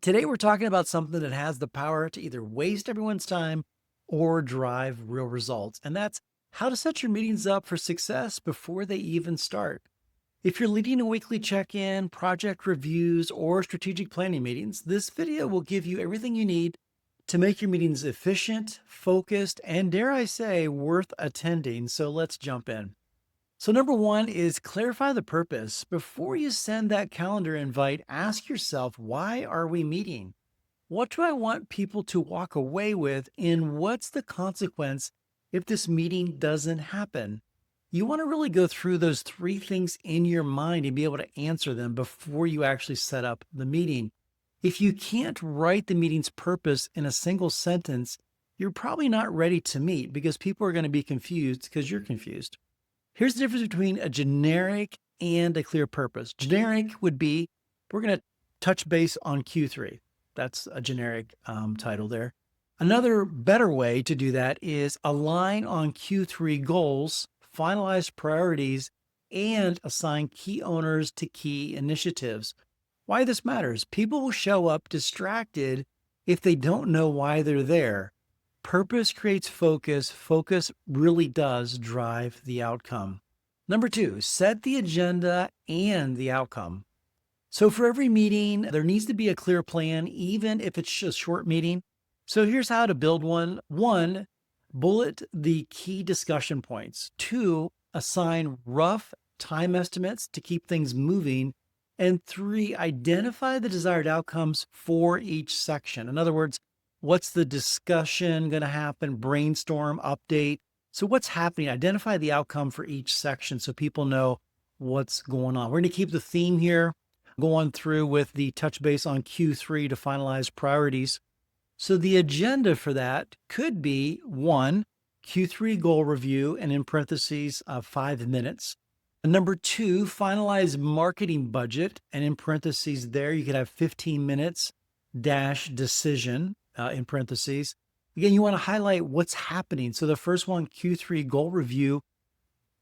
Today, we're talking about something that has the power to either waste everyone's time or drive real results. And that's how to set your meetings up for success before they even start. If you're leading a weekly check in, project reviews, or strategic planning meetings, this video will give you everything you need to make your meetings efficient, focused, and dare I say, worth attending. So let's jump in. So, number one is clarify the purpose. Before you send that calendar invite, ask yourself, why are we meeting? What do I want people to walk away with? And what's the consequence if this meeting doesn't happen? You want to really go through those three things in your mind and be able to answer them before you actually set up the meeting. If you can't write the meeting's purpose in a single sentence, you're probably not ready to meet because people are going to be confused because you're confused. Here's the difference between a generic and a clear purpose. Generic would be, we're going to touch base on Q3. That's a generic title there. Another better way to do that is align on Q3 goals, finalize priorities, and assign key owners to key initiatives. Why this matters: people will show up distracted if they don't know why they're there. Purpose creates focus. Focus really does drive the outcome. Number two, set the agenda and the outcome. So for every meeting, there needs to be a clear plan, even if it's a short meeting. So here's how to build one. One, bullet the key discussion points. Two, assign rough time estimates to keep things moving. And three, identify the desired outcomes for each section. In other words, what's the discussion going to happen? Brainstorm, update. So what's happening? Identify the outcome for each section so people know what's going on. We're going to keep the theme here, going through with the touch base on Q3 to finalize priorities. So the agenda for that could be one, Q3 goal review, and in parentheses, 5 minutes. And number two, finalize marketing budget, and in parentheses there, you could have 15 minutes dash decision. In parentheses. Again, you want to highlight what's happening. So the first one, Q3 goal review,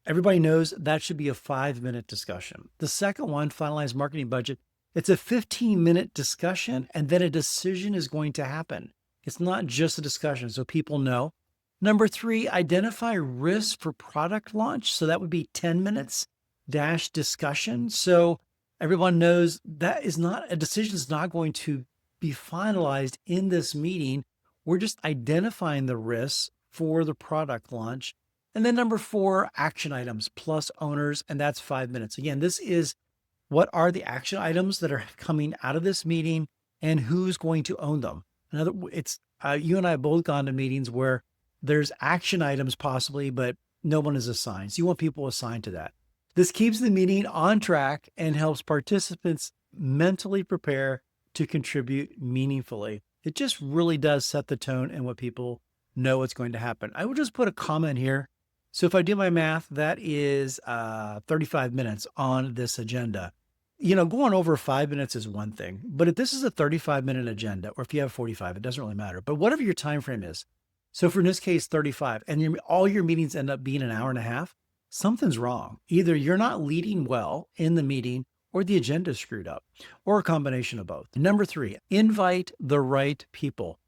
everybody knows that should be a 5-minute discussion. The second one, finalize marketing budget, it's a 15-minute discussion, and then a decision is going to happen. It's not just a discussion, so people know. Number three, identify risks for product launch. So that would be 10 minutes dash discussion. So everyone knows that is not a decision is not going to be finalized in this meeting. We're just identifying the risks for the product launch. And then number four, action items plus owners, and that's 5 minutes. Again, this is what are the action items that are coming out of this meeting and who's going to own them. You and I have both gone to meetings where there's action items possibly, but no one is assigned. So you want people assigned to that. This keeps the meeting on track and helps participants mentally prepare to contribute meaningfully. It just really does set the tone and what people know what's going to happen. I will just put a comment here. So if I do my math, that is 35 minutes on this agenda. Going over 5 minutes is one thing, but if this is a 35-minute agenda, or if you have 45, it doesn't really matter. But whatever your time frame is, so for in this case, 35, and all your meetings end up being an hour and a half, something's wrong. Either you're not leading well in the meeting, or the agenda is screwed up, or a combination of both. Number three, invite the right people.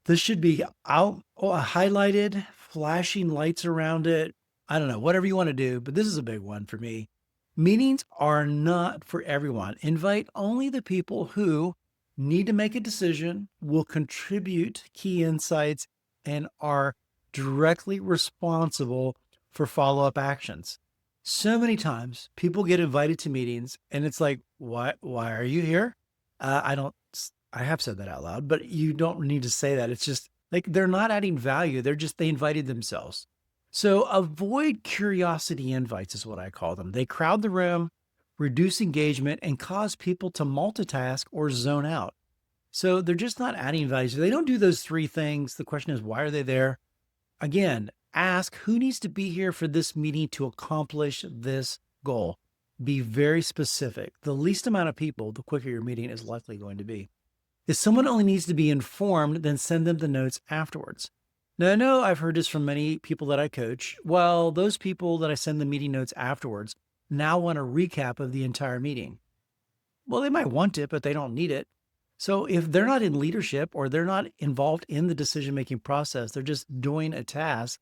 This should be highlighted, flashing lights around it. I don't know, whatever you want to do, but this is a big one for me. Meetings are not for everyone. Invite only the people who need to make a decision, will contribute key insights, and are directly responsible for follow-up actions. So many times people get invited to meetings and it's like, why are you here? I have said that out loud, but you don't need to say that. It's just like, they're not adding value. They invited themselves. So avoid curiosity invites is what I call them. They crowd the room, reduce engagement, and cause people to multitask or zone out. So they're just not adding value. So they don't do those three things. The question is, why are they there? Again, ask who needs to be here for this meeting to accomplish this goal. Be very specific. The least amount of people, the quicker your meeting is likely going to be. If someone only needs to be informed, then send them the notes afterwards. Now, I know I've heard this from many people that I coach. Well, those people that I send the meeting notes afterwards now want a recap of the entire meeting. Well, they might want it, but they don't need it. So if they're not in leadership or they're not involved in the decision-making process, they're just doing a task,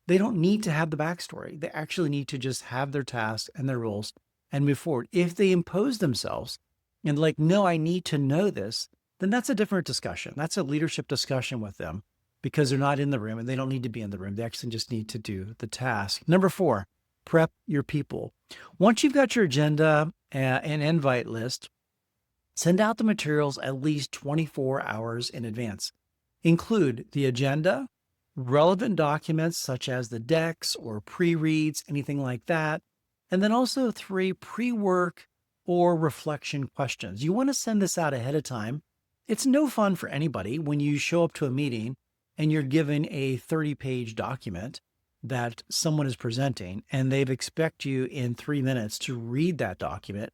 they don't need to have the backstory. They actually need to just have their tasks and their roles and move forward. If they impose themselves and like, no, I need to know this, then that's a different discussion. That's a leadership discussion with them because they're not in the room and they don't need to be in the room. They actually just need to do the task. Number 4, prep your people. Once you've got your agenda and invite list, send out the materials at least 24 hours in advance. Include the agenda, relevant documents such as the decks or pre-reads, anything like that, and then also 3 pre-work or reflection questions. You want to send this out ahead of time. It's no fun for anybody when you show up to a meeting and you're given a 30-page document that someone is presenting and they expect you in 3 minutes to read that document,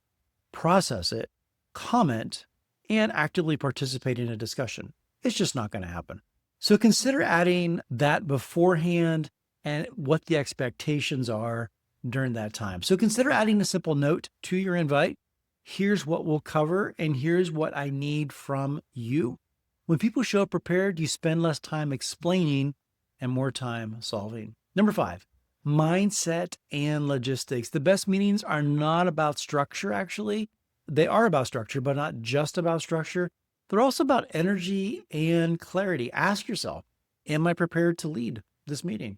process it, comment, and actively participate in a discussion. It's just not going to happen. So consider adding that beforehand and what the expectations are during that time. So consider adding a simple note to your invite. Here's what we'll cover, and here's what I need from you. When people show up prepared, you spend less time explaining and more time solving. Number 5, mindset and logistics. The best meetings are not about structure, actually. They are about structure, but not just about structure. They're also about energy and clarity. Ask yourself, am I prepared to lead this meeting?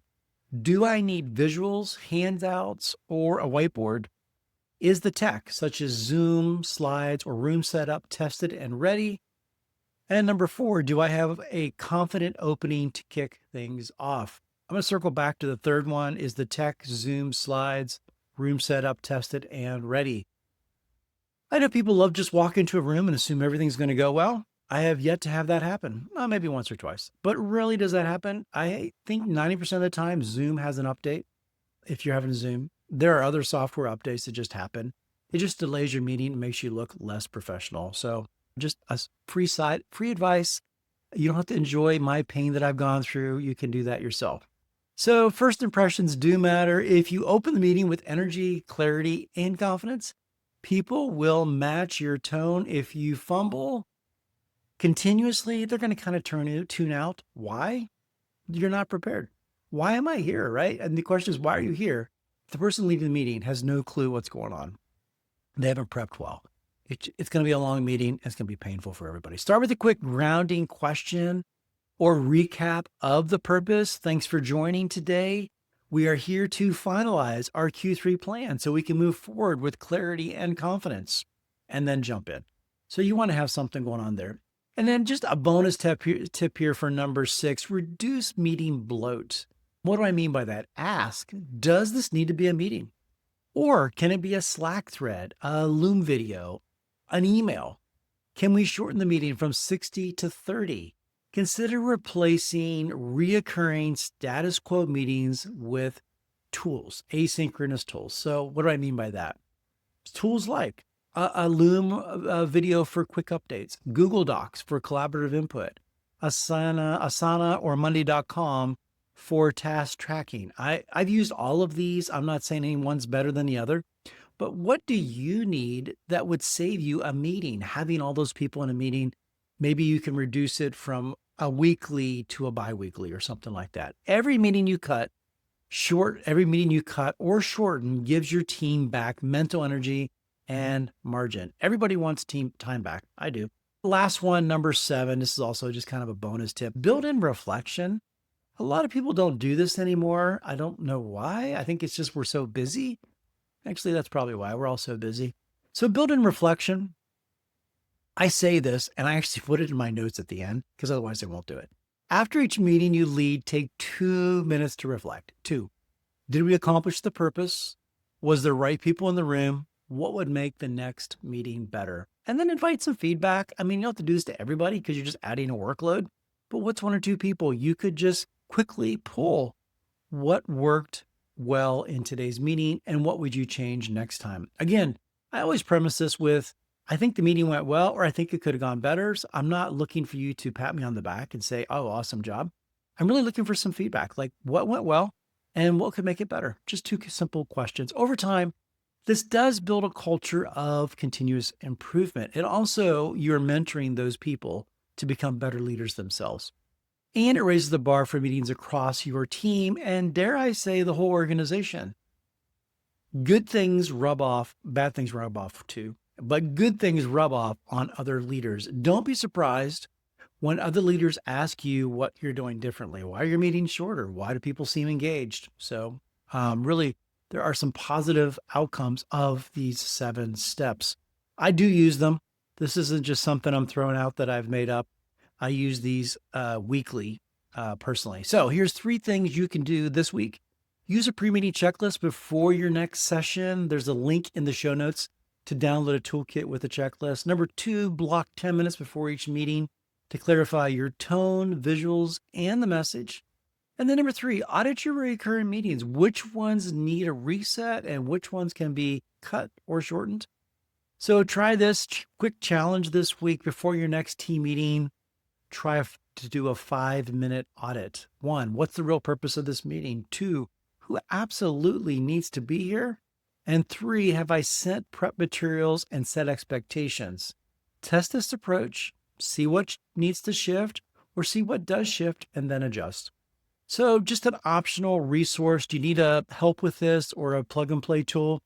Do I need visuals, handouts, or a whiteboard? Is the tech, such as Zoom, slides, or room setup, tested and ready? And number 4, do I have a confident opening to kick things off? I'm going to circle back to the third one. Is the tech, Zoom, slides, room setup, tested and ready? I know people love just walk into a room and assume everything's going to go well. I have yet to have that happen. Well, maybe once or twice. But really, does that happen? I think 90% of the time, Zoom has an update. If you're having Zoom, there are other software updates that just happen. It just delays your meeting and makes you look less professional. So just a free advice. You don't have to enjoy my pain that I've gone through. You can do that yourself. So first impressions do matter. If you open the meeting with energy, clarity, and confidence, people will match your tone. If you fumble continuously, they're going to kind of tune out. Why? You're not prepared. Why am I here, right? And the question is, why are you here? The person leading the meeting has no clue what's going on. They haven't prepped well. It's going to be a long meeting. It's going to be painful for everybody. Start with a quick grounding question or recap of the purpose. Thanks for joining today. We are here to finalize our Q3 plan so we can move forward with clarity and confidence and then jump in. So you want to have something going on there. And then just a bonus tip here for number 6, reduce meeting bloat. What do I mean by that? Ask, does this need to be a meeting? Or can it be a Slack thread, a Loom video, an email? Can we shorten the meeting from 60 to 30? Consider replacing reoccurring status quo meetings with tools, asynchronous tools. So what do I mean by that? Tools like a Loom video for quick updates, Google Docs for collaborative input, Asana or Monday.com for task tracking. I've used all of these. I'm not saying any one's better than the other, but what do you need that would save you a meeting? Having all those people in a meeting, maybe you can reduce it from a weekly to a bi-weekly or something like that. Every meeting you cut or shorten gives your team back mental energy and margin. Everybody wants team time back. I do. Last one, number 7. This is also just kind of a bonus tip. Build in reflection. A lot of people don't do this anymore. I don't know why. I think it's just we're so busy. Actually, that's probably why. We're all so busy. So build in reflection. I say this, and I actually put it in my notes at the end, because otherwise I won't do it. After each meeting you lead, take 2 minutes to reflect. 2, did we accomplish the purpose? Was there right people in the room? What would make the next meeting better? And then invite some feedback. I mean, you don't have to do this to everybody because you're just adding a workload. But what's 1 or 2 people you could just quickly pull? What worked well in today's meeting and what would you change next time? Again, I always premise this with, I think the meeting went well, or I think it could have gone better. So I'm not looking for you to pat me on the back and say, oh, awesome job. I'm really looking for some feedback, like what went well and what could make it better? Just 2 simple questions. Over time, This does build a culture of continuous improvement. And also, you're mentoring those people to become better leaders themselves. And it raises the bar for meetings across your team and, dare I say, the whole organization. Good things rub off, bad things rub off too, but good things rub off on other leaders. Don't be surprised when other leaders ask you what you're doing differently. Why are your meetings shorter? Why do people seem engaged? So, really, there are some positive outcomes of these 7 steps. I do use them. This isn't just something I'm throwing out that I've made up. I use these weekly personally. So, here's 3 things you can do this week. Use a pre-meeting checklist before your next session. There's a link in the show notes to download a toolkit with a checklist. Number 2, block 10 minutes before each meeting to clarify your tone, visuals, and the message. And then number 3, audit your recurring meetings. Which ones need a reset and which ones can be cut or shortened? So try this quick challenge this week before your next team meeting. Try to do a 5-minute audit. 1, what's the real purpose of this meeting? 2, who absolutely needs to be here? And 3, have I sent prep materials and set expectations? Test this approach, see what needs to shift or see what does shift and then adjust. So just an optional resource. Do you need help with this or a plug and play tool?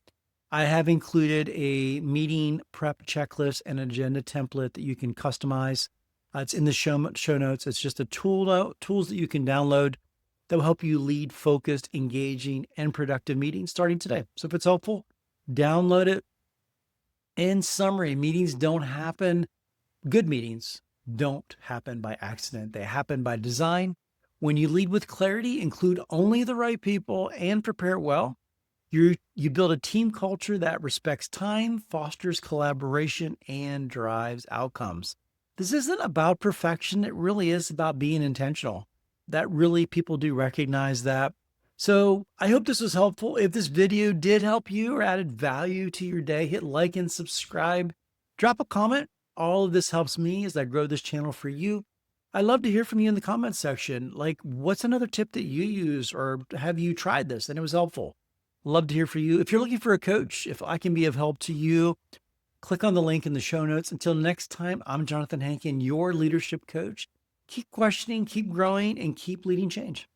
I have included a meeting prep checklist and agenda template that you can customize. It's in the show notes. It's just a tools that you can download that will help you lead focused, engaging, and productive meetings starting today. So if it's helpful, download it. In summary, good meetings don't happen by accident. They happen by design. When you lead with clarity, include only the right people, and prepare well, you build a team culture that respects time, fosters collaboration, and drives outcomes. This isn't about perfection. It really is about being intentional. That really people do recognize that. So I hope this was helpful. If this video did help you or added value to your day, hit like and subscribe. Drop a comment. All of this helps me as I grow this channel for you. I'd love to hear from you in the comments section. Like, what's another tip that you use, or have you tried this and it was helpful? Love to hear from you. If you're looking for a coach, if I can be of help to you, click on the link in the show notes. Until next time, I'm Jonathan Hankin, your leadership coach. Keep questioning, keep growing, and keep leading change.